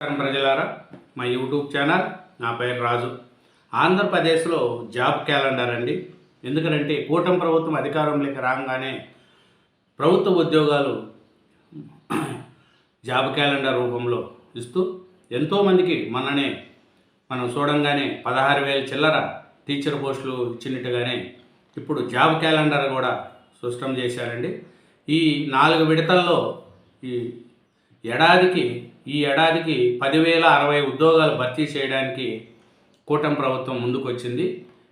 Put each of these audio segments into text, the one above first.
నమస్కారం ప్రజలారా, మా యూట్యూబ్ ఛానల్, నా పేరు రాజు. ఆంధ్రప్రదేశ్లో జాబ్ క్యాలెండర్ అండి. ఎందుకంటే కూటమి ప్రభుత్వం అధికారంలోకి రాగానే ప్రభుత్వ ఉద్యోగాలు జాబ్ క్యాలెండర్ రూపంలో ఇస్తూ ఎంతోమందికి మనం చూడంగానే 16,000 చిల్లర టీచర్ పోస్టులు ఇచ్చినట్టుగానే ఇప్పుడు జాబ్ క్యాలెండర్ కూడా స్పష్టం చేశారండి. ఈ 4 విడతల్లో ఈ ఏడాదికి 10,060 ఉద్యోగాలు భర్తీ చేయడానికి కూటమి ప్రభుత్వం ముందుకొచ్చింది.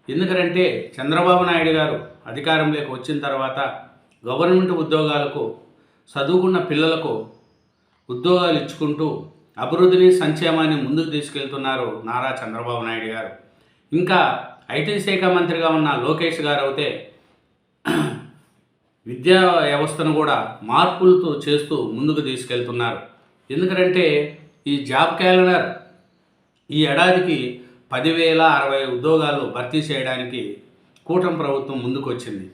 ఎందుకంటే చంద్రబాబు నాయుడు గారు అధికారంలోకి వచ్చిన తర్వాత గవర్నమెంట్ ఉద్యోగాలకు చదువుకున్న పిల్లలకు ఉద్యోగాలు ఇచ్చుకుంటూ అభివృద్ధిని సంక్షేమాన్ని ముందుకు తీసుకెళ్తున్నారు నారా చంద్రబాబు నాయుడు గారు. ఇంకా ఐటీ శాఖ మంత్రిగా ఉన్న లోకేష్ గారు అయితే విద్యా వ్యవస్థను కూడా మార్పులతో చేస్తూ ముందుకు తీసుకెళ్తున్నారు. ఎందుకంటే ఈ జాబ్ క్యాలెండర్ ఈ ఏడాదికి 10,060 ఉద్యోగాలు భర్తీ చేయడానికి కూటమి ప్రభుత్వం ముందుకు వచ్చింది.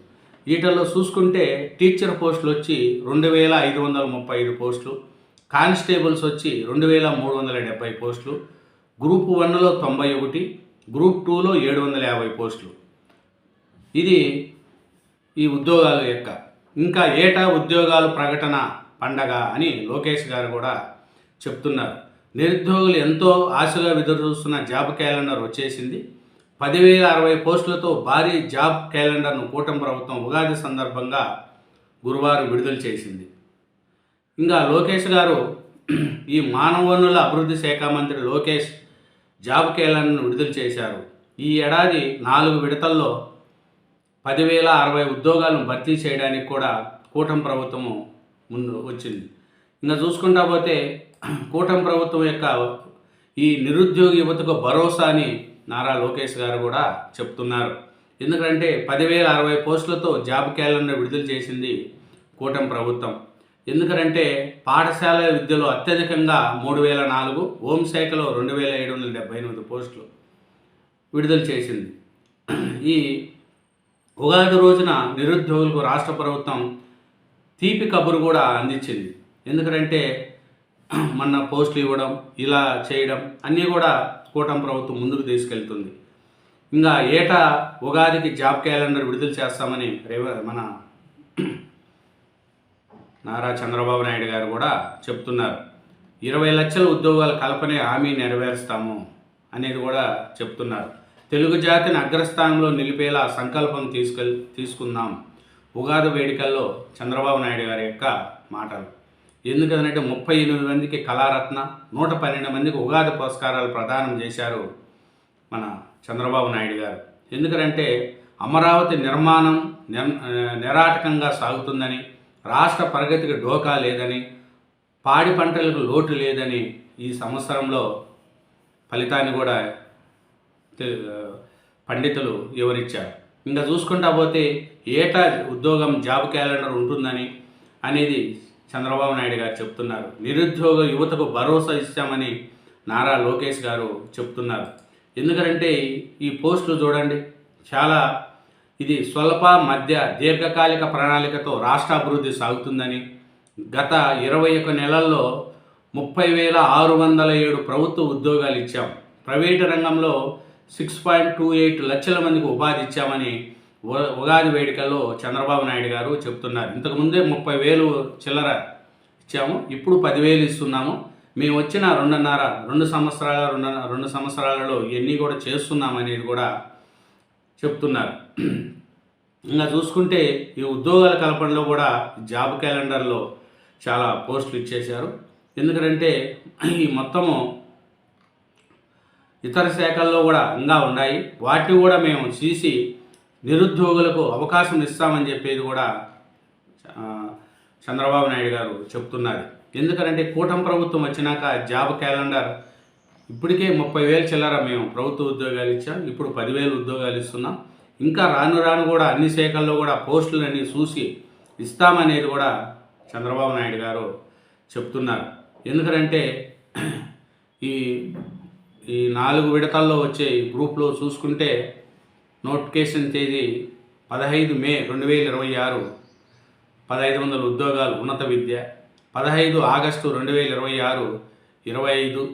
వీటిల్లో చూసుకుంటే టీచర్ పోస్టులు వచ్చి 2,535 పోస్టులు, కానిస్టేబుల్స్ వచ్చి 2,370 పోస్టులు, గ్రూప్ 1లో 91, గ్రూప్ 2లో 750 పోస్టులు. ఇది ఈ ఉద్యోగాల యొక్క ఇంకా ఏటా ఉద్యోగాలు ప్రకటన పండగ అని లోకేష్ గారు కూడా చెప్తున్నారు. నిరుద్యోగులు ఎంతో ఆశగా ఎదురుచూస్తున్న జాబ్ క్యాలెండర్ వచ్చేసింది. 10,060 పోస్టులతో భారీ జాబ్ క్యాలెండర్ను కూటమి ప్రభుత్వం ఉగాది సందర్భంగా గురువారం విడుదల చేసింది. ఇంకా లోకేష్ గారు ఈ మానవ వనరుల అభివృద్ధి శాఖ మంత్రి లోకేష్ జాబ్ క్యాలెండర్ను విడుదల చేశారు. ఈ ఏడాది 4 విడతల్లో 10,060 ఉద్యోగాలను భర్తీ చేయడానికి కూడా కూటమి ప్రభుత్వము ముందు వచ్చింది. ఇంకా చూసుకుంటా పోతే కూటమి ప్రభుత్వం యొక్క ఈ నిరుద్యోగ యువతకు భరోసా అని నారా లోకేష్ గారు కూడా చెప్తున్నారు. ఎందుకంటే 10,060 పోస్టులతో జాబ్ క్యాలెండర్ విడుదల చేసింది కూటమి ప్రభుత్వం. ఎందుకంటే పాఠశాల విద్యలో అత్యధికంగా 3,004, హోంశాఖలో 2,778 పోస్టులు విడుదల చేసింది. ఈ ఉగాది రోజున నిరుద్యోగులకు రాష్ట్ర ప్రభుత్వం తీపి కబురు కూడా అందించింది. ఎందుకంటే మొన్న పోస్టులు ఇవ్వడం, ఇలా చేయడం అన్నీ కూడా కూటమి ప్రభుత్వం ముందుకు తీసుకెళ్తుంది. ఇంకా ఏటా ఉగాదికి జాబ్ క్యాలెండర్ విడుదల చేస్తామని మన నారా చంద్రబాబు నాయుడు గారు కూడా చెప్తున్నారు. 20 లక్షల ఉద్యోగాల కల్పనే హామీ నెరవేరుస్తాము అనేది కూడా చెప్తున్నారు. తెలుగు జాతిని అగ్రస్థానంలో నిలిపేలా సంకల్పం తీసుకుందాం ఉగాది వేడుకల్లో చంద్రబాబు నాయుడు గారి యొక్క మాటలు. ఎందుకంటే 38 మందికి కళారత్న, 112 మందికి ఉగాది పురస్కారాలు ప్రదానం చేశారు మన చంద్రబాబు నాయుడు గారు. ఎందుకంటే అమరావతి నిర్మాణం నిరాటకంగా సాగుతుందని, రాష్ట్ర ప్రగతికి డోకా లేదని, పాడి పంటలకు లోటు లేదని ఈ సంవత్సరంలో ఫలితాన్ని కూడా పండితులు వివరించారు. ఇంకా చూసుకుంటా పోతే ఏటా ఉద్యోగం జాబ్ క్యాలెండర్ ఉంటుందని అనేది చంద్రబాబు నాయుడు గారు చెప్తున్నారు. నిరుద్యోగ యువతకు భరోసా ఇస్తామని నారా లోకేష్ గారు చెప్తున్నారు. ఎందుకంటే ఈ పోస్టులు చూడండి, చాలా ఇది స్వల్ప మధ్య దీర్ఘకాలిక ప్రణాళికతో రాష్ట్ర అభివృద్ధి సాగుతుందని, గత 21 నెలల్లో 30,607 ప్రభుత్వ ఉద్యోగాలు ఇచ్చాం, ప్రైవేటు రంగంలో 6.28 లక్షల మందికి ఉపాధి ఇచ్చామని ఉగాది వేడుకల్లో చంద్రబాబు నాయుడు గారు చెప్తున్నారు. ఇంతకుముందే 30,000 చిల్లర ఇచ్చాము, ఇప్పుడు 10,000 ఇస్తున్నాము, మేము వచ్చిన 2 సంవత్సరాలలో ఇవన్నీ కూడా చేస్తున్నామనేది కూడా చెప్తున్నారు. ఇంకా చూసుకుంటే ఈ ఉద్యోగాల కల్పనలో కూడా జాబ్ క్యాలెండర్లో చాలా పోస్టులు ఇచ్చేశారు. ఎందుకంటే ఈ మొత్తము ఇతర శాఖల్లో కూడా ఇంకా ఉన్నాయి, వాటిని కూడా మేము చూసి నిరుద్యోగులకు అవకాశం ఇస్తామని చెప్పేది కూడా చంద్రబాబు నాయుడు గారు చెప్తున్నారు. ఎందుకంటే కూటమి ప్రభుత్వం వచ్చినాక జాబ్ క్యాలెండర్ ఇప్పటికే 30,000 చిల్లర మేము ప్రభుత్వ ఉద్యోగాలు ఇచ్చాం, ఇప్పుడు 10,000 ఉద్యోగాలు ఇస్తున్నాం, ఇంకా రాను కూడా అన్ని శాఖల్లో కూడా పోస్టులన్నీ చూసి ఇస్తామనేది కూడా చంద్రబాబు నాయుడు గారు చెప్తున్నారు. ఎందుకంటే ఈ 4 విడతల్లో వచ్చే గ్రూప్లో చూసుకుంటే నోటిఫికేషన్ తేదీ 15 మే 2026 1,500 ఉద్యోగాలు ఉన్నత విద్య, 15 ఆగస్టు 2026 25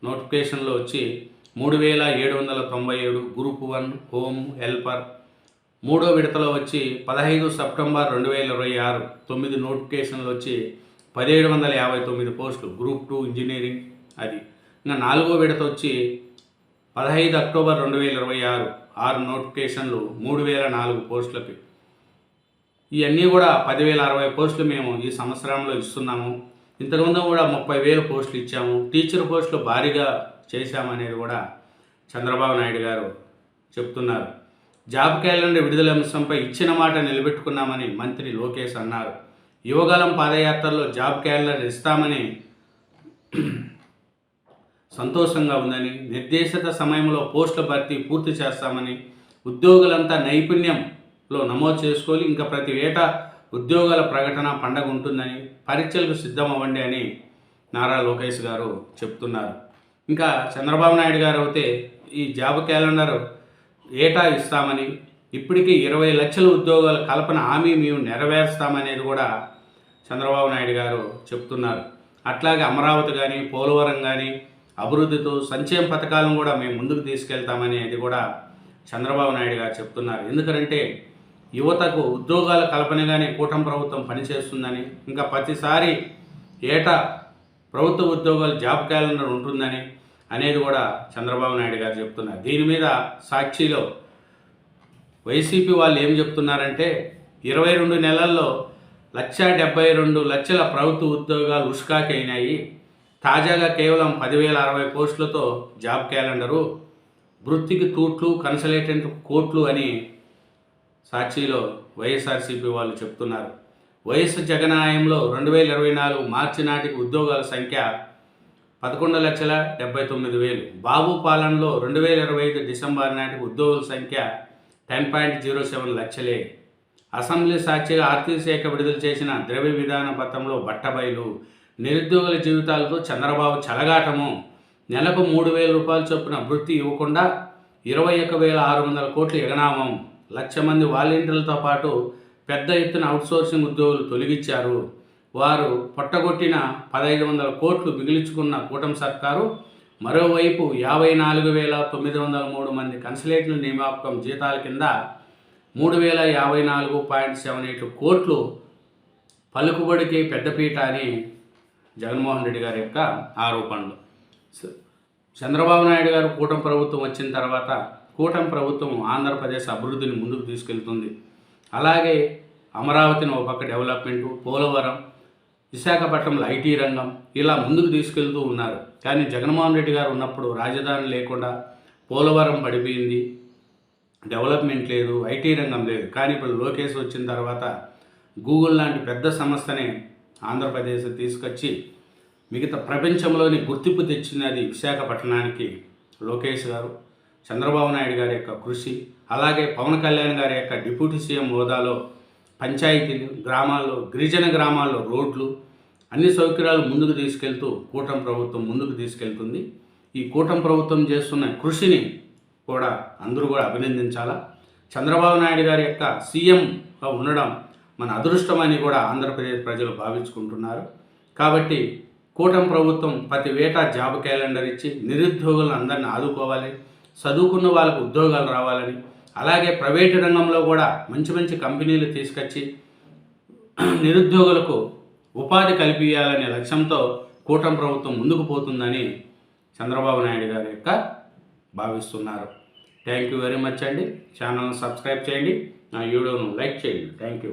నోటిఫికేషన్లో వచ్చి 3797 గ్రూప్ 1 హోమ్ హెల్పర్. మూడో విడతలో వచ్చి 15 సెప్టెంబర్ 2026 9 నోటిఫికేషన్లు వచ్చి 1759 పోస్టులు గ్రూప్ 2 ఇంజనీరింగ్ అది. ఇంకా నాలుగో విడత వచ్చి 15 అక్టోబర్ 2026 6 నోటిఫికేషన్లు 3004 పోస్టులకి. ఇవన్నీ కూడా 10,060 పోస్టులు మేము ఈ సంవత్సరంలో ఇస్తున్నాము. ఇంతకుముందు కూడా 30,000 పోస్టులు ఇచ్చాము. టీచర్ పోస్టులు భారీగా చేశామనేది కూడా చంద్రబాబు నాయుడు గారు చెప్తున్నారు. జాబ్ క్యాలెండర్ విడుదల అంశంపై ఇచ్చిన మాట నిలబెట్టుకున్నామని మంత్రి లోకేష్ అన్నారు. యువగలం పాదయాత్రలో జాబ్ క్యాలెండర్ ఇస్తామని సంతోషంగా ఉందని, నిర్దేశిత సమయంలో పోస్టుల భర్తీ పూర్తి చేస్తామని, ఉద్యోగులంతా నైపుణ్యంలో నమోదు చేసుకోవాలి, ఇంకా ప్రతి ఏటా ఉద్యోగాల ప్రకటన పండగ ఉంటుందని, పరీక్షలకు సిద్ధమవ్వండి అని నారా లోకేష్ గారు చెప్తున్నారు. ఇంకా చంద్రబాబు నాయుడు గారు అయితే ఈ జాబ్ క్యాలెండర్ ఏటా ఇస్తామని, ఇప్పటికీ 20 లక్షల ఉద్యోగాల కల్పన హామీ మేము నెరవేరుస్తామనేది కూడా చంద్రబాబు నాయుడు గారు చెప్తున్నారు. అట్లాగే అమరావతి కానీ పోలవరం కానీ అభివృద్ధితో సంక్షేమ పథకాలను కూడా మేము ముందుకు తీసుకెళ్తామనేది కూడా చంద్రబాబు నాయుడు గారు చెప్తున్నారు. ఎందుకంటే యువతకు ఉద్యోగాల కల్పనగానే కూటమి ప్రభుత్వం పనిచేస్తుందని, ఇంకా ప్రతిసారి ఏటా ప్రభుత్వ ఉద్యోగాలు జాబ్ క్యాలెండర్ ఉంటుందని అనేది కూడా చంద్రబాబు నాయుడు గారు చెప్తున్నారు. దీని మీద సాక్షిలో వైసీపీ వాళ్ళు ఏం చెప్తున్నారంటే 22 నెలల్లో 1,72,00,000 ప్రభుత్వ ఉద్యోగాలు ఉష్కాకైనాయి. తాజాగా కేవలం 10,060 పోస్టులతో జాబ్ క్యాలెండరు, వృత్తికి తూట్లు కన్సల్టెంట్ కోట్లు అని సాక్షిలో వైఎస్ఆర్సీపీ వాళ్ళు చెప్తున్నారు. వైఎస్ జగన్ హయాంలో 2024 మార్చి నాటికి ఉద్యోగాల సంఖ్య 11,79,000. బాబు పాలనలో 2025 డిసెంబర్ నాటికి ఉద్యోగుల సంఖ్య 10.07 లక్షలే. అసెంబ్లీ సాక్షిగా ఆర్థిక శాఖ విడుదల చేసిన ద్రవ్య విధాన పత్రంలో బట్టబయలు. నిరుద్యోగుల జీవితాలతో చంద్రబాబు చెలగాటము. నెలకు 3,000 రూపాయల చొప్పున వృత్తి ఇవ్వకుండా 21,600 కోట్లు ఎగనామం. 1,00,000 మంది వాలంటీర్లతో పాటు పెద్ద ఎత్తున అవుట్సోర్సింగ్ ఉద్యోగులు తొలగించారు. వారు పొట్టగొట్టిన 1,500 కోట్లు మిగిల్చుకున్న కూటమి సర్కారు మరోవైపు 54,903 మంది కన్సల్టెంట్ల నియామకం జీతాల కింద 3,054.78 కోట్లు పలుకుబడికి పెద్దపీట అని జగన్మోహన్ రెడ్డి గారి యొక్క ఆరోపణలు. చంద్రబాబు నాయుడు గారు కూటమి ప్రభుత్వం వచ్చిన తర్వాత కూటమి ప్రభుత్వం ఆంధ్రప్రదేశ్ అభివృద్ధిని ముందుకు తీసుకెళ్తుంది. అలాగే అమరావతిని ఒక పక్క డెవలప్మెంటు, పోలవరం, విశాఖపట్నంలో ఐటీ రంగం ఇలా ముందుకు తీసుకెళ్తూ ఉన్నారు. కానీ జగన్మోహన్ రెడ్డి గారు ఉన్నప్పుడు రాజధాని లేకుండా పోలవరం పడిపోయింది, డెవలప్మెంట్ లేదు, ఐటీ రంగం లేదు. కానీ ఇప్పుడు లోకేష్ వచ్చిన తర్వాత గూగుల్ లాంటి పెద్ద సంస్థని ఆంధ్రప్రదేశ్ తీసుకొచ్చి మిగతా ప్రపంచంలోని గుర్తింపు తెచ్చినది విశాఖపట్నానికి లోకేష్ గారు, చంద్రబాబు నాయుడు గారి యొక్క కృషి. అలాగే పవన్ కళ్యాణ్ గారి యొక్క డిప్యూటీ సీఎం హోదాలో పంచాయతీలు, గ్రామాల్లో, గిరిజన గ్రామాల్లో రోడ్లు, అన్ని సౌకర్యాలు ముందుకు తీసుకెళ్తూ కూటమి ప్రభుత్వం ముందుకు తీసుకెళ్తుంది. ఈ కూటమి ప్రభుత్వం చేస్తున్న కృషిని కూడా అందరూ కూడా అభినందించాలా. చంద్రబాబు నాయుడు గారి యొక్క సీఎంగా ఉండడం మన అదృష్టమని కూడా ఆంధ్రప్రదేశ్ ప్రజలు భావించుకుంటున్నారు. కాబట్టి కూటమి ప్రభుత్వం ప్రతి ఏటా జాబ్ క్యాలెండర్ ఇచ్చి నిరుద్యోగులను అందరినీ ఆదుకోవాలి, చదువుకున్న వాళ్ళకు ఉద్యోగాలు రావాలని, అలాగే ప్రైవేటు రంగంలో కూడా మంచి మంచి కంపెనీలు తీసుకొచ్చి నిరుద్యోగులకు ఉపాధి కల్పించాలనే లక్ష్యంతో కూటమి ప్రభుత్వం ముందుకు పోతుందని చంద్రబాబు నాయుడు గారి యొక్క భావిస్తున్నారు. థ్యాంక్ యూ వెరీ మచ్ అండి. ఛానల్ను సబ్స్క్రైబ్ చేయండి, నా వీడియోను లైక్ చేయండి. Thank you.